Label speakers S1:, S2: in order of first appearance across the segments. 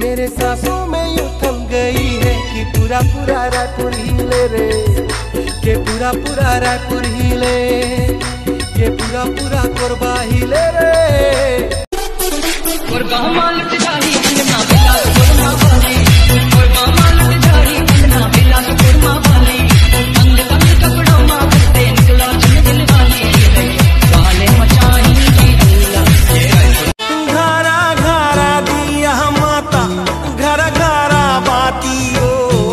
S1: मेरे सांसों में यूं थम गई है कि पूरा पूरा रायपुर हिले रे, के पूरा पूरा रायपुर हिले, के पूरा पूरा कोरबा हिले रे। कोरबा मालट जाही अंगना बेला कोरमा वाली, कोरबा मालट जाही अंगना बेला कोरमा वाली, अंग अंग कपड़ों में बसते निकला चुन दिल वाली, गाने मचाई की दूला। घरा घरा दिया माता, घरा घरा बाती ओ,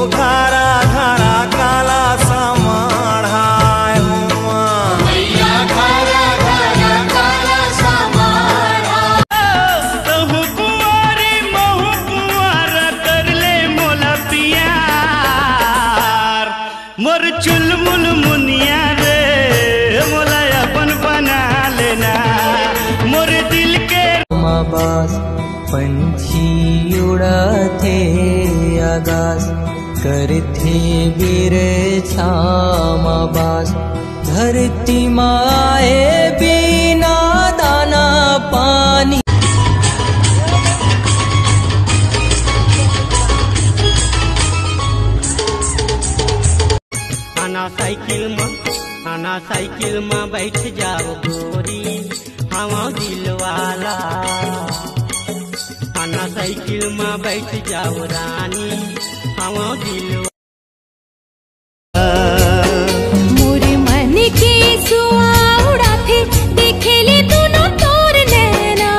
S1: घरा घरा काला समाढ़ाए हुआ मैया, घरा घरा काला समाढ़ा। तहु कुंवारी महु कुंवार कर ले मोला पियार, मोर चुलमुल मुनिया रे मोला अपन बना लेना, मोर दिल के
S2: आवाज पंछी उड़ाते आगाज करते वीर छाम आवाज, धरती माए बिना दाना पानी। आना साइकिल में बैठ जाओ गोरी हवा दिल वाला, आना साइकिल में बैठ जाओ रानी हवा दिल वाला।
S3: मोरे मन के सुआ उड़ाते देखे ले दोनों तोर नैना,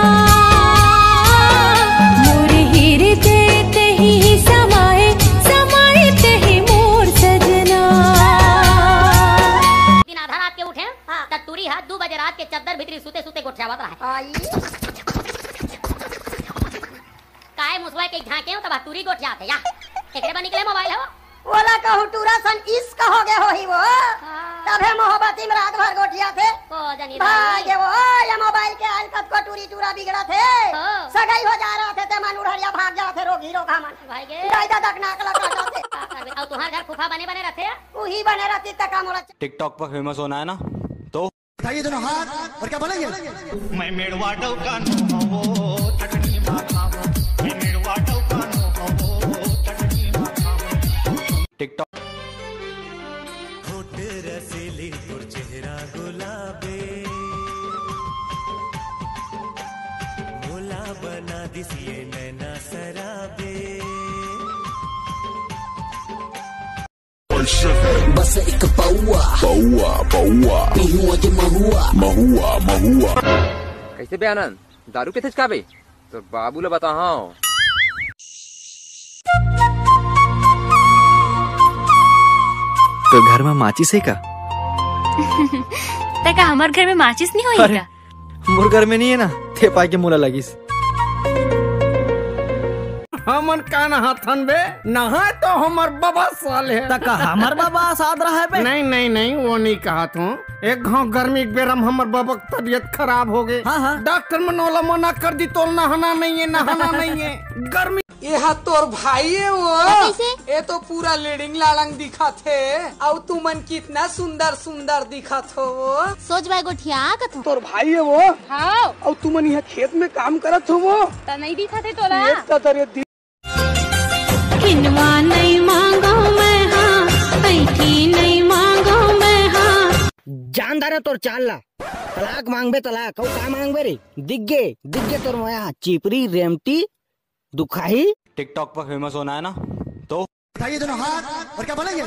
S3: मोरे हृदय तही समाए समाए तही मोर सजना।
S4: दिन आधा रात के उठे टूरी हाथ 2 बजे रात के चद्दर भीतरी सूते सूते गोठियावत रहे काय मुसवा के झांके हो तब टूरी गोठिया थे या एकरे बा निकले मोबाइल हो
S5: ओला कहू टूरा सन इश्क हो गए हो ही वो तबे मोहब्बती में रात भर गोठिया थे
S4: को जनी
S5: भागे वो ये मोबाइल के आल कत को टूरी टूरा बिगड़ा थे सगाई हो जा रहा थे ते मन उड़िया भाग जा थे रोगी रोगा मन
S4: भाई गे
S5: दादा तक नाक लगा जाते
S4: और तुम्हारे घर फूफा बने बने रहते
S5: वही बने रहती तक मोला
S6: टिकटॉक पर फेमस होना है ना, तो
S1: उठाइए दोनों हाथ और क्या बोलेंगे।
S7: मैं मेड़वा डौका नो हो चटनी मां खावो, मैं मेड़वा डौका नो हो चटनी मां खावो।
S6: टिकटॉक
S1: होठ रसीली और चेहरा गुलाबी, मोला बना दिसिए नैना सराबे।
S8: बस एक पौआ पौआ पौआ महुआ के महुआ महुआ महुआ।
S9: कैसे बे आनंद दारू के थे काबे तो बाबू ला बता। हाँ
S6: तो घर में माचिस है का?
S3: तका हमार घर में माचिस नहीं होई का?
S6: मोर घर में नहीं है ना, थे पाई के मोला लगिस।
S1: हमन का नहाथन बे नहा तो हमर बाबा साल है
S2: तका हमार बाबा साद रहा है बे?
S1: नहीं नहीं नहीं वो नहीं कहा तू। एक घाव गर्मी बेरम हमर बाबा की तबीयत खराब हो गई।
S2: हाँ।
S1: डॉक्टर मनोला मना कर दी तो नहाना नहीं है नहाना नहीं है गर्मी। ये तोर भाई है वो ये तो पूरा लेडिंग लालंग दिखा थे और तुमन कितना सुंदर सुंदर दिखा थो वो
S3: सोच भाई गोठिया कथो
S1: तोर भाई है वो।
S3: हाँ
S1: और तुमन यहाँ खेत में काम करत हो वो
S3: त नहीं दिखा थे तोला
S5: किनवा नहीं मांगो मैं हाँ पैठी नहीं मांगो मैं हाँ।
S2: जानदार तोर चाल ला तलाक मांगबे तलाक और का मांगबे रे दिग्गे तोर मोया चिपरी रेमटी दुखाही।
S6: टिकटॉक पर फेमस होना है ना, तो
S1: उठाइए दोनों हाथ और क्या बोलेंगे।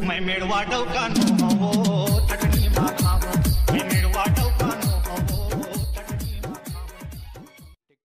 S7: मैं मेड़वा डौका नो हो